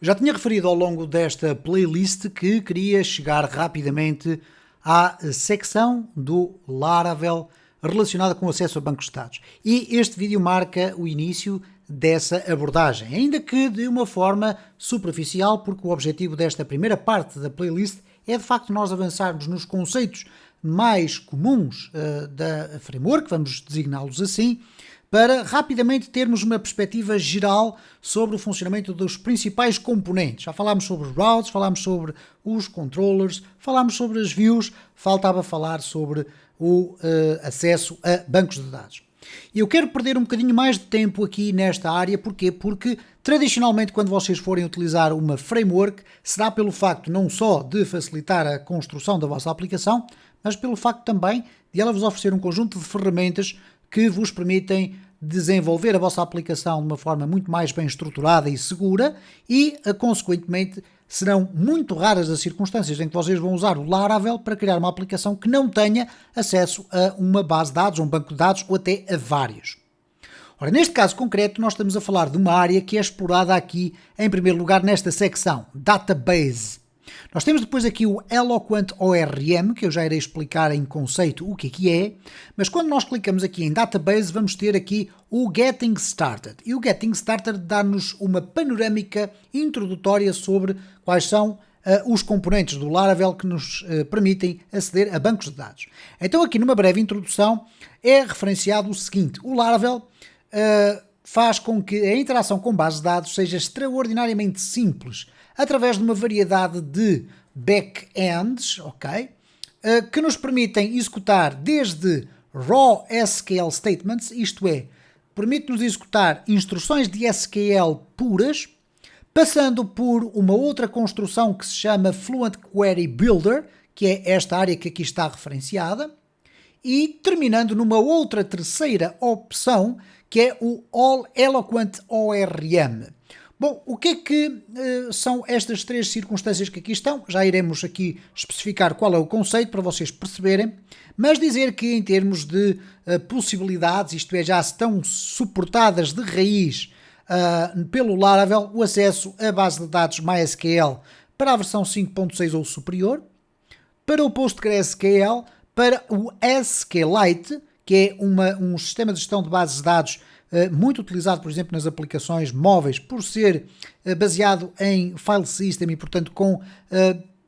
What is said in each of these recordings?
Já tinha referido ao longo desta playlist que queria chegar rapidamente à secção do Laravel relacionada com o acesso a bancos de dados. E este vídeo marca o início dessa abordagem, ainda que de uma forma superficial, porque o objetivo desta primeira parte da playlist é de facto nós avançarmos nos conceitos mais comuns da framework, vamos designá-los assim, para rapidamente termos uma perspectiva geral sobre o funcionamento dos principais componentes. Já falámos sobre routes, falámos sobre os controllers, falámos sobre as views, faltava falar sobre o acesso a bancos de dados. E eu quero perder um bocadinho mais de tempo aqui nesta área, porquê? Porque tradicionalmente quando vocês forem utilizar uma framework, será pelo facto não só de facilitar a construção da vossa aplicação, mas pelo facto também de ela vos oferecer um conjunto de ferramentas que vos permitem desenvolver a vossa aplicação de uma forma muito mais bem estruturada e segura e, consequentemente, serão muito raras as circunstâncias em que vocês vão usar o Laravel para criar uma aplicação que não tenha acesso a uma base de dados, a um banco de dados ou até a vários. Ora, neste caso concreto, nós estamos a falar de uma área que é explorada aqui, em primeiro lugar, nesta secção, Database. Nós temos depois aqui o Eloquent ORM, que eu já irei explicar em conceito o que é, mas quando nós clicamos aqui em Database, vamos ter aqui o Getting Started. E o Getting Started dá-nos uma panorâmica introdutória sobre quais são os componentes do Laravel que nos permitem aceder a bancos de dados. Então aqui numa breve introdução é referenciado o seguinte: o Laravel faz com que a interação com bases de dados seja extraordinariamente simples, através de uma variedade de backends, ok? Que nos permitem executar desde raw SQL statements, isto é, permite-nos executar instruções de SQL puras, passando por uma outra construção que se chama Fluent Query Builder, que é esta área que aqui está referenciada, e terminando numa outra terceira opção, que é o All Eloquent ORM. Bom, o que é que são estas três circunstâncias que aqui estão? Já iremos aqui especificar qual é o conceito para vocês perceberem, mas dizer que em termos de possibilidades, isto é, já estão suportadas de raiz pelo Laravel, o acesso à base de dados MySQL para a versão 5.6 ou superior, para o PostgreSQL, para o SQLite, que é um sistema de gestão de bases de dados muito utilizado, por exemplo, nas aplicações móveis, por ser baseado em file system e, portanto, com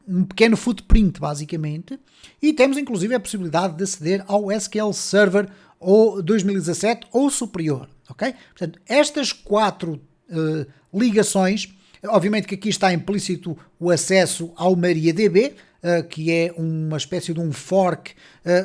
um pequeno footprint, basicamente. E temos, inclusive, a possibilidade de aceder ao SQL Server ou 2017 ou superior, ok? Portanto, estas quatro ligações, obviamente que aqui está implícito o acesso ao MariaDB, que é uma espécie de um fork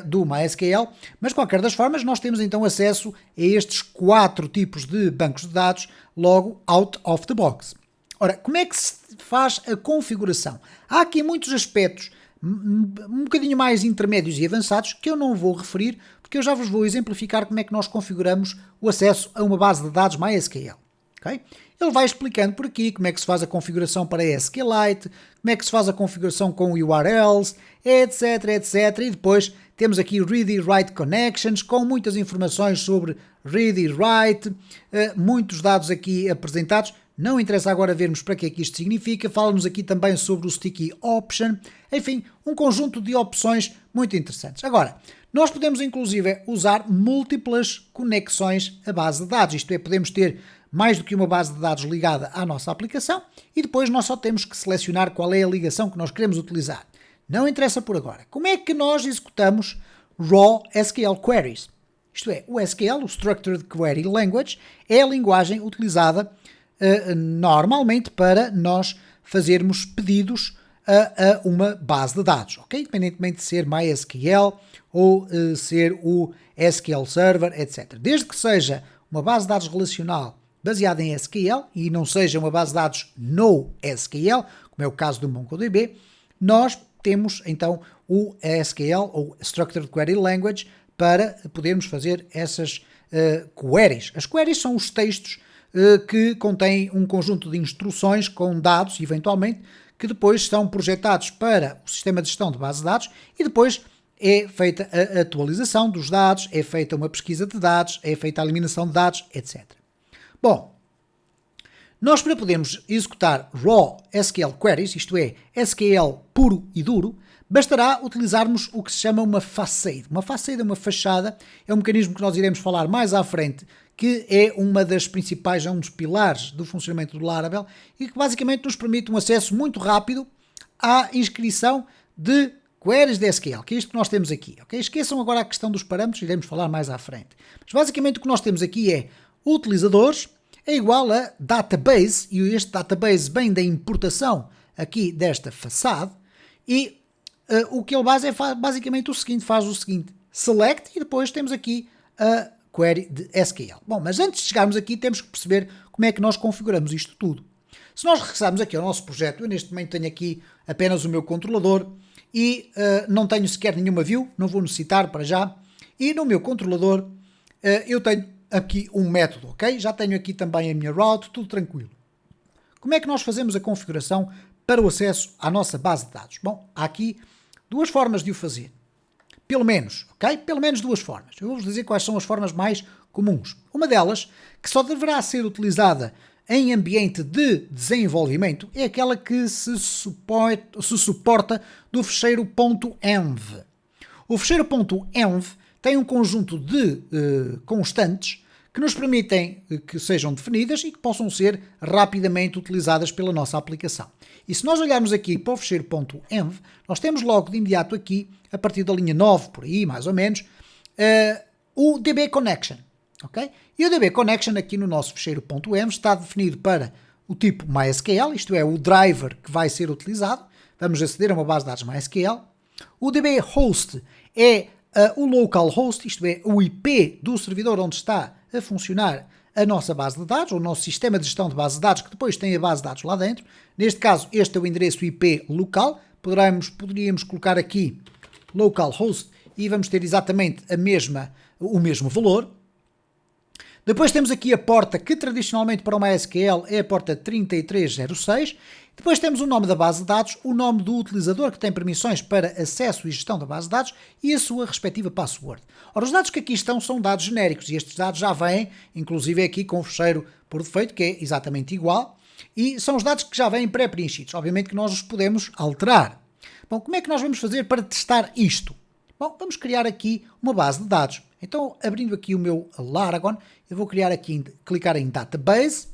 do MySQL, mas de qualquer das formas nós temos então acesso a estes quatro tipos de bancos de dados logo out of the box. Ora, como é que se faz a configuração? Há aqui muitos aspectos um bocadinho mais intermédios e avançados que eu não vou referir, porque eu já vos vou exemplificar como é que nós configuramos o acesso a uma base de dados MySQL. Okay? Ele vai explicando por aqui como é que se faz a configuração para SQLite, como é que se faz a configuração com URLs, etc, etc. E depois temos aqui Read e Write Connections, com muitas informações sobre Read e Write, muitos dados aqui apresentados. Não interessa agora vermos para que é que isto significa, fala-nos aqui também sobre o Sticky Option, enfim, um conjunto de opções muito interessantes. Agora, nós podemos inclusive usar múltiplas conexões à base de dados, isto é, podemos ter mais do que uma base de dados ligada à nossa aplicação e depois nós só temos que selecionar qual é a ligação que nós queremos utilizar. Não interessa por agora. Como é que nós executamos Raw SQL Queries? Isto é, o SQL, o Structured Query Language, é a linguagem utilizada normalmente para nós fazermos pedidos a uma base de dados, ok? Independentemente de ser MySQL ou ser o SQL Server, etc. Desde que seja uma base de dados relacional baseada em SQL e não seja uma base de dados NoSQL, como é o caso do MongoDB, nós temos então o SQL ou Structured Query Language para podermos fazer essas queries. As queries são os textos que contêm um conjunto de instruções com dados, eventualmente, que depois são projetados para o sistema de gestão de base de dados e depois é feita a atualização dos dados, é feita uma pesquisa de dados, é feita a eliminação de dados, etc. Bom, Nós, para podermos executar raw SQL queries, isto é, SQL puro e duro, bastará utilizarmos o que se chama uma facade. Uma facade é uma fachada, é um mecanismo que nós iremos falar mais à frente, que é uma das principais, é um dos pilares do funcionamento do Laravel e que basicamente nos permite um acesso muito rápido à inscrição de queries de SQL, que é isto que nós temos aqui. Okay? Esqueçam agora a questão dos parâmetros, iremos falar mais à frente. Mas basicamente o que nós temos aqui é utilizadores é igual a database, e este database vem da importação aqui desta façade, e o que ele faz é basicamente o seguinte, faz o seguinte, select, e depois temos aqui a query de SQL. Bom, mas antes de chegarmos aqui temos que perceber como é que nós configuramos isto tudo. Se nós regressarmos aqui ao nosso projeto, eu neste momento tenho aqui apenas o meu controlador e não tenho sequer nenhuma view, não vou necessitar para já, e no meu controlador eu tenho aqui um método, ok? Já tenho aqui também a minha route, tudo tranquilo. Como é que nós fazemos a configuração para o acesso à nossa base de dados? Bom, há aqui duas formas de o fazer. Pelo menos, ok? Pelo menos duas formas. Eu vou-vos dizer quais são as formas mais comuns. Uma delas, que só deverá ser utilizada em ambiente de desenvolvimento, é aquela que se suporta do fecheiro .env. O fecheiro .env tem um conjunto de constantes que nos permitem que sejam definidas e que possam ser rapidamente utilizadas pela nossa aplicação. E se nós olharmos aqui para o fecheiro .env, nós temos logo de imediato aqui, a partir da linha 9, por aí mais ou menos, o DB Connection. Okay? E o DB Connection aqui no nosso fecheiro .env está definido para o tipo MySQL, isto é, o driver que vai ser utilizado. Vamos aceder a uma base de dados MySQL. O DB Host é o local host, isto é, o IP do servidor onde está a funcionar a nossa base de dados, ou o nosso sistema de gestão de base de dados, que depois tem a base de dados lá dentro. Neste caso, este é o endereço IP local. Poderíamos colocar aqui localhost e vamos ter exatamente o mesmo valor. Depois temos aqui a porta que tradicionalmente para o MySQL é a porta 3306. Depois temos o nome da base de dados, o nome do utilizador que tem permissões para acesso e gestão da base de dados e a sua respectiva password. Ora, os dados que aqui estão são dados genéricos e estes dados já vêm, inclusive aqui com o fecheiro por defeito, que é exatamente igual, e são os dados que já vêm pré-preenchidos. Obviamente que nós os podemos alterar. Bom, como é que nós vamos fazer para testar isto? Bom, vamos criar aqui uma base de dados. Então, abrindo aqui o meu Laragon, eu vou clicar em Database.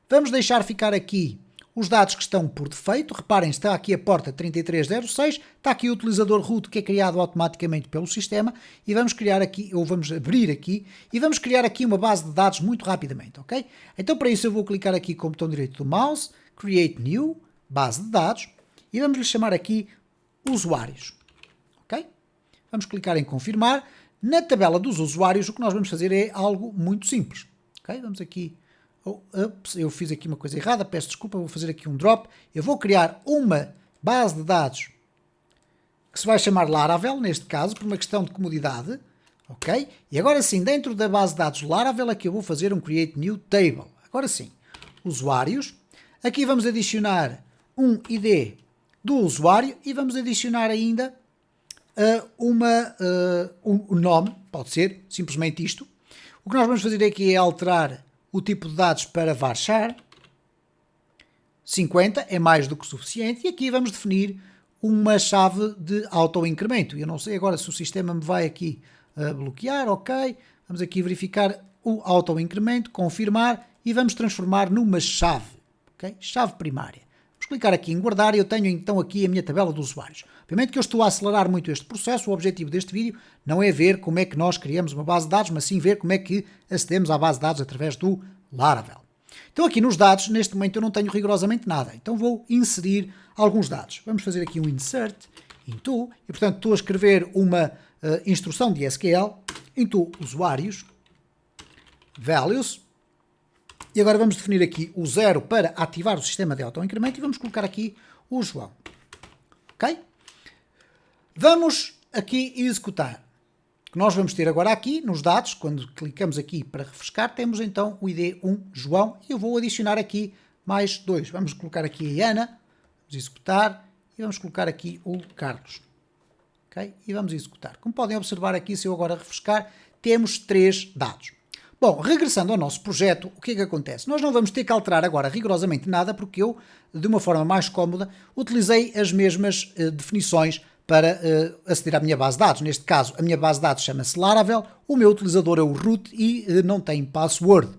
Vamos deixar ficar aqui os dados que estão por defeito. Reparem, está aqui a porta 3306, está aqui o utilizador root que é criado automaticamente pelo sistema e vamos criar aqui, ou vamos abrir aqui, e vamos criar aqui uma base de dados muito rapidamente, ok? Então, para isso eu vou clicar aqui com o botão direito do mouse, Create New, base de dados, e vamos lhe chamar aqui usuários, ok? Vamos clicar em confirmar. Na tabela dos usuários, o que nós vamos fazer é algo muito simples. Okay? Vamos aqui. Eu fiz aqui uma coisa errada, peço desculpa, vou fazer aqui um drop. Eu vou criar uma base de dados que se vai chamar Laravel, neste caso, por uma questão de comodidade. Ok? E agora sim, dentro da base de dados Laravel, aqui eu vou fazer um Create New Table. Agora sim, usuários. Aqui vamos adicionar um ID do usuário e vamos adicionar ainda um nome, pode ser simplesmente isto. O que nós vamos fazer aqui é alterar o tipo de dados para varchar. 50 é mais do que suficiente e aqui vamos definir uma chave de auto-incremento. Eu não sei agora se o sistema me vai aqui bloquear, ok. Vamos aqui verificar o auto-incremento, confirmar e vamos transformar numa chave, ok? Chave primária. Vamos clicar aqui em guardar e eu tenho então aqui a minha tabela de usuários. Obviamente que eu estou a acelerar muito este processo, o objetivo deste vídeo não é ver como é que nós criamos uma base de dados, mas sim ver como é que acedemos à base de dados através do Laravel. Então aqui nos dados, neste momento eu não tenho rigorosamente nada, então vou inserir alguns dados. Vamos fazer aqui um insert into, e portanto estou a escrever uma instrução de SQL, into usuários, values, e agora vamos definir aqui o 0 para ativar o sistema de auto-incremento e vamos colocar aqui o João. Ok? Vamos aqui executar. O que nós vamos ter agora aqui nos dados, quando clicamos aqui para refrescar, temos então o ID 1 João e eu vou adicionar aqui mais 2. Vamos colocar aqui a Ana, vamos executar e vamos colocar aqui o Carlos. Ok? E vamos executar. Como podem observar aqui, se eu agora refrescar, temos 3 dados. Bom, regressando ao nosso projeto, o que é que acontece? Nós não vamos ter que alterar agora rigorosamente nada, porque eu, de uma forma mais cómoda, utilizei as mesmas definições para aceder à minha base de dados. Neste caso, a minha base de dados chama-se Laravel, o meu utilizador é o root e não tem password.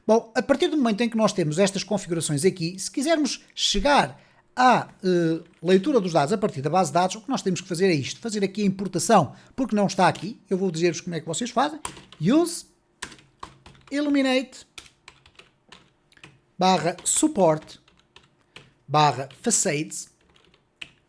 Bom, a partir do momento em que nós temos estas configurações aqui, se quisermos chegar à leitura dos dados a partir da base de dados, o que nós temos que fazer é isto, fazer aqui a importação, porque não está aqui. Eu vou dizer-vos como é que vocês fazem. Use Illuminate /support /facades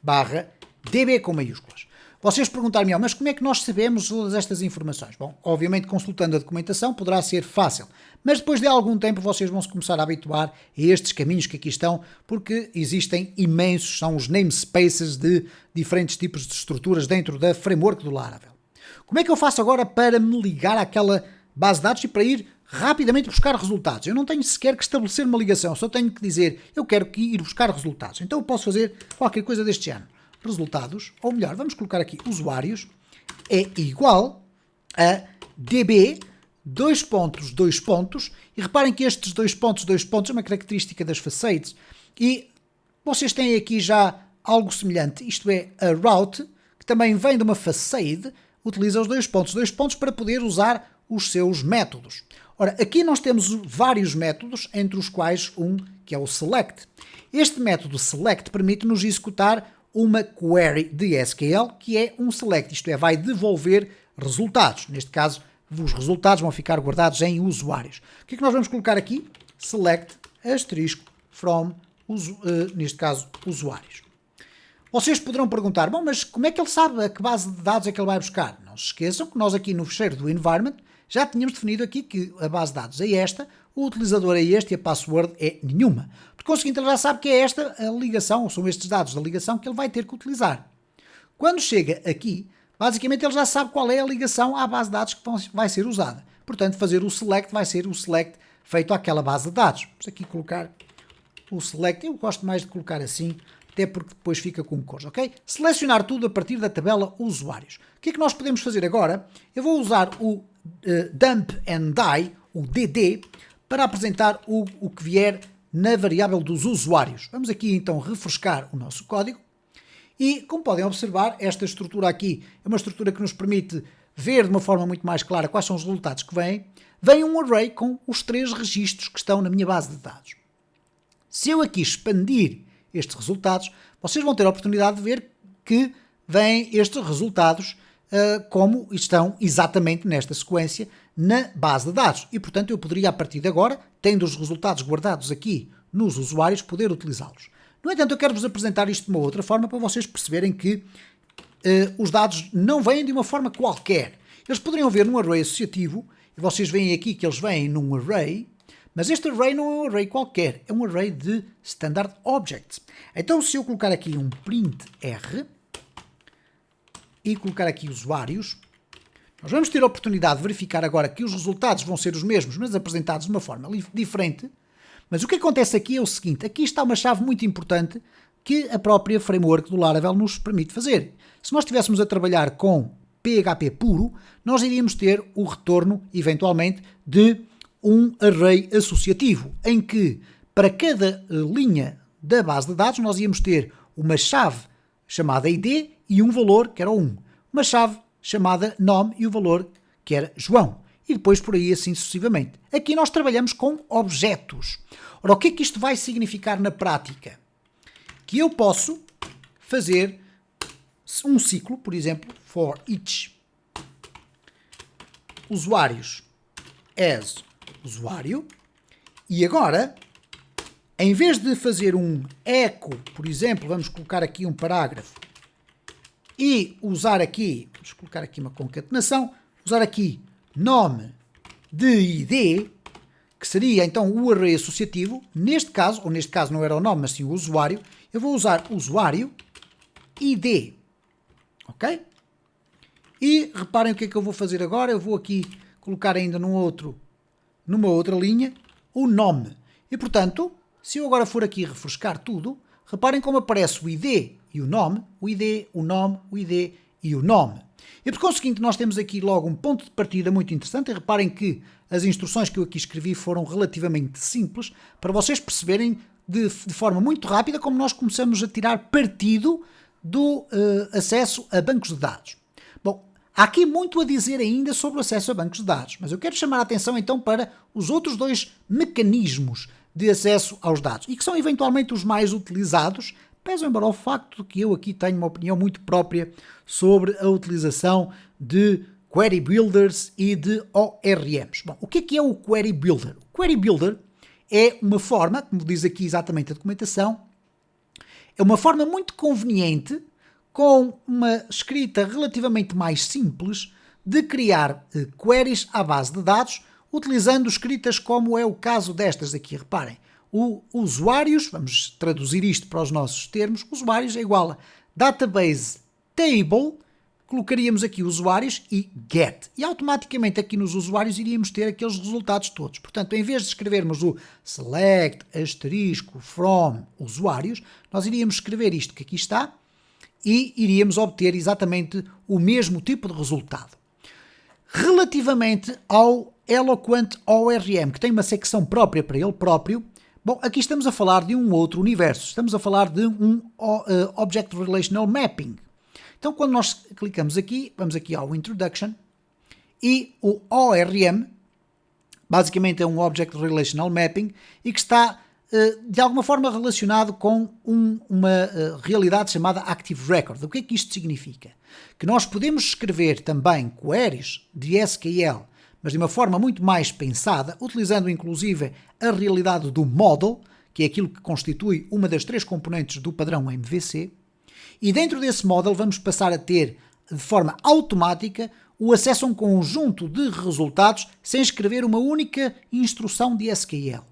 /db com maiúsculas. Vocês perguntarem-me, mas como é que nós sabemos todas estas informações? Bom, obviamente consultando a documentação poderá ser fácil, mas depois de algum tempo vocês vão se começar a habituar a estes caminhos que aqui estão, porque existem imensos, são os namespaces de diferentes tipos de estruturas dentro da framework do Laravel. Como é que eu faço agora para me ligar àquela base de dados e para ir rapidamente buscar resultados? Eu não tenho sequer que estabelecer uma ligação, só tenho que dizer, eu quero ir buscar resultados. Então eu posso fazer qualquer coisa deste género. Resultados, ou melhor, vamos colocar aqui usuários, é igual a db, dois pontos, e reparem que estes dois pontos é uma característica das facades, e vocês têm aqui já algo semelhante, isto é, a route, que também vem de uma facade, utiliza os dois pontos para poder usar os seus métodos. Ora, aqui nós temos vários métodos, entre os quais um que é o select. Este método select permite-nos executar uma query de SQL, que é um select, isto é, vai devolver resultados. Neste caso, os resultados vão ficar guardados em usuários. O que é que nós vamos colocar aqui? Select asterisco from, neste caso, usuários. Vocês poderão perguntar, bom, mas como é que ele sabe a que base de dados é que ele vai buscar? Não se esqueçam que nós aqui no fecheiro do environment já tínhamos definido aqui que a base de dados é esta, o utilizador é este e a password é nenhuma. Por conseguinte, ele já sabe que é esta a ligação, ou são estes dados da ligação que ele vai ter que utilizar. Quando chega aqui, basicamente ele já sabe qual é a ligação à base de dados que vai ser usada. Portanto, fazer o select vai ser o select feito àquela base de dados. Vamos aqui colocar o select, eu gosto mais de colocar assim, até porque depois fica com cores, ok? Selecionar tudo a partir da tabela usuários. O que é que nós podemos fazer agora? Eu vou usar o dump and die, o dd, para apresentar o que vier na variável dos usuários. Vamos aqui então refrescar o nosso código e, como podem observar, esta estrutura aqui é uma estrutura que nos permite ver de uma forma muito mais clara quais são os resultados que vêm. Vem um array com os 3 registros que estão na minha base de dados. Se eu aqui expandir estes resultados, vocês vão ter a oportunidade de ver que vêm estes resultados como estão exatamente nesta sequência na base de dados. E, portanto, eu poderia, a partir de agora, tendo os resultados guardados aqui nos usuários, poder utilizá-los. No entanto, eu quero-vos apresentar isto de uma outra forma para vocês perceberem que os dados não vêm de uma forma qualquer. Eles poderiam vir num array associativo, e vocês veem aqui que eles vêm num array, mas este array não é um array qualquer, é um array de Standard Objects. Então, se eu colocar aqui um print R e colocar aqui usuários, nós vamos ter a oportunidade de verificar agora que os resultados vão ser os mesmos, mas apresentados de uma forma diferente. Mas o que acontece aqui é o seguinte, aqui está uma chave muito importante que a própria framework do Laravel nos permite fazer. Se nós estivéssemos a trabalhar com PHP puro, nós iríamos ter o retorno, eventualmente, de um array associativo, em que para cada linha da base de dados nós íamos ter uma chave chamada ID e um valor que era 1. Uma chave chamada nome e o valor que era João. E depois por aí assim sucessivamente. Aqui nós trabalhamos com objetos. Ora, o que é que isto vai significar na prática? Que eu posso fazer um ciclo, por exemplo, for each usuários as usuário, e agora, em vez de fazer um echo, por exemplo, vamos colocar aqui um parágrafo, e usar aqui, vamos colocar aqui uma concatenação, usar aqui nome de ID, que seria então o array associativo, neste caso, ou neste caso não era o nome, mas sim o usuário, eu vou usar usuário ID, ok? E reparem o que é que eu vou fazer agora, eu vou aqui colocar ainda numa outra linha, o nome. E portanto, se eu agora for aqui refrescar tudo, reparem como aparece o ID e o nome, o ID, o nome, o ID e o nome. E por conseguinte nós temos aqui logo um ponto de partida muito interessante. E reparem que as instruções que eu aqui escrevi foram relativamente simples para vocês perceberem de forma muito rápida como nós começamos a tirar partido do acesso a bancos de dados. Bom, há aqui muito a dizer ainda sobre o acesso a bancos de dados, mas eu quero chamar a atenção então para os outros dois mecanismos de acesso aos dados e que são eventualmente os mais utilizados, pese embora o facto de que eu aqui tenho uma opinião muito própria sobre a utilização de Query Builders e de ORMs. Bom, o que é o Query Builder? O Query Builder é uma forma, como diz aqui exatamente a documentação, é uma forma muito conveniente, com uma escrita relativamente mais simples, de criar queries à base de dados, utilizando escritas como é o caso destas aqui. Reparem, o usuários, vamos traduzir isto para os nossos termos, usuários é igual a database table, colocaríamos aqui usuários e get. E automaticamente aqui nos usuários iríamos ter aqueles resultados todos. Portanto, em vez de escrevermos o select, asterisco, from, usuários, nós iríamos escrever isto que aqui está e iríamos obter exatamente o mesmo tipo de resultado. Relativamente ao Eloquent ORM, que tem uma secção própria para ele próprio, bom, aqui estamos a falar de um outro universo. Estamos a falar de um Object Relational Mapping. Então, quando nós clicamos aqui, vamos aqui ao Introduction, e o ORM, basicamente é um Object Relational Mapping, e que está, de alguma forma, relacionado com uma realidade chamada Active Record. O que é que isto significa? Que nós podemos escrever também queries de SQL, mas de uma forma muito mais pensada, utilizando inclusive a realidade do model, que é aquilo que constitui uma das três componentes do padrão MVC, e dentro desse model vamos passar a ter, de forma automática, o acesso a um conjunto de resultados sem escrever uma única instrução de SQL.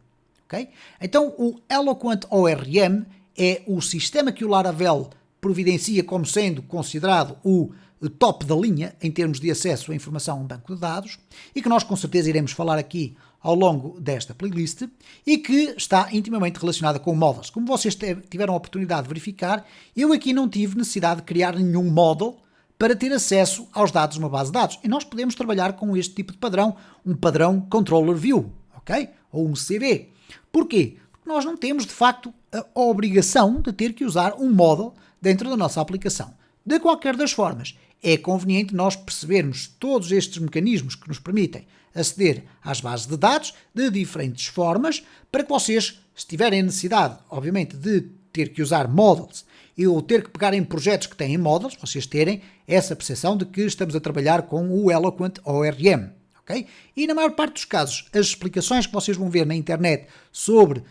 Okay? Então, o Eloquent ORM é o sistema que o Laravel providencia como sendo considerado o top da linha em termos de acesso à informação a um banco de dados e que nós com certeza iremos falar aqui ao longo desta playlist e que está intimamente relacionada com models. Como vocês tiveram a oportunidade de verificar, eu aqui não tive necessidade de criar nenhum model para ter acesso aos dados de uma base de dados. E nós podemos trabalhar com este tipo de padrão, um padrão Controller View, ok? Ou um CB. Porquê? Porque nós não temos, de facto, a obrigação de ter que usar um model dentro da nossa aplicação. De qualquer das formas, é conveniente nós percebermos todos estes mecanismos que nos permitem aceder às bases de dados de diferentes formas, para que vocês, se tiverem necessidade, obviamente, de ter que usar models ou ter que pegar em projetos que têm models, vocês terem essa percepção de que estamos a trabalhar com o Eloquent ORM. Okay? E na maior parte dos casos, as explicações que vocês vão ver na internet sobre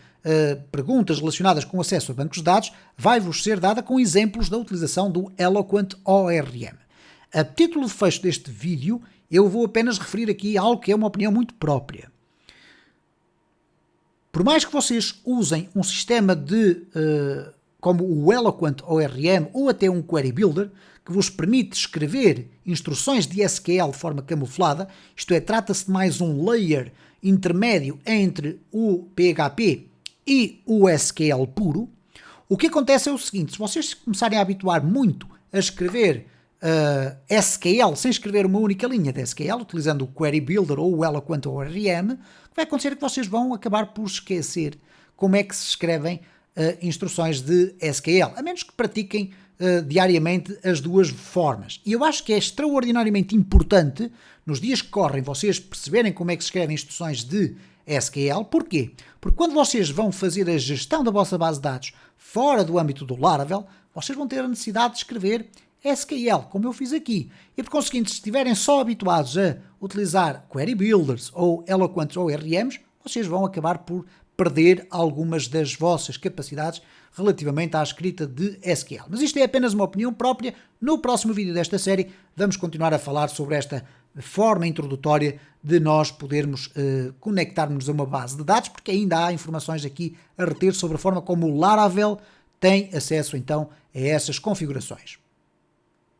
perguntas relacionadas com acesso a bancos de dados vai-vos ser dada com exemplos da utilização do Eloquent ORM. A título de fecho deste vídeo, eu vou apenas referir aqui algo que é uma opinião muito própria. Por mais que vocês usem um sistema como o Eloquent ORM ou até um Query Builder, que vos permite escrever instruções de SQL de forma camuflada, isto é, trata-se de mais um layer intermédio entre o PHP e o SQL puro, o que acontece é o seguinte: se vocês começarem a habituar muito a escrever SQL sem escrever uma única linha de SQL, utilizando o Query Builder ou o Eloquent ORM, o que vai acontecer é que vocês vão acabar por esquecer como é que se escrevem instruções de SQL, a menos que pratiquem diariamente as duas formas. E eu acho que é extraordinariamente importante, nos dias que correm, vocês perceberem como é que se escrevem instruções de SQL. Porquê? Porque quando vocês vão fazer a gestão da vossa base de dados fora do âmbito do Laravel, vocês vão ter a necessidade de escrever SQL, como eu fiz aqui. E por conseguinte, se estiverem só habituados a utilizar Query Builders ou Eloquent ORMs, vocês vão acabar por perder algumas das vossas capacidades relativamente à escrita de SQL. Mas isto é apenas uma opinião própria. No próximo vídeo desta série vamos continuar a falar sobre esta forma introdutória de nós podermos conectarmos a uma base de dados, porque ainda há informações aqui a reter sobre a forma como o Laravel tem acesso então a essas configurações.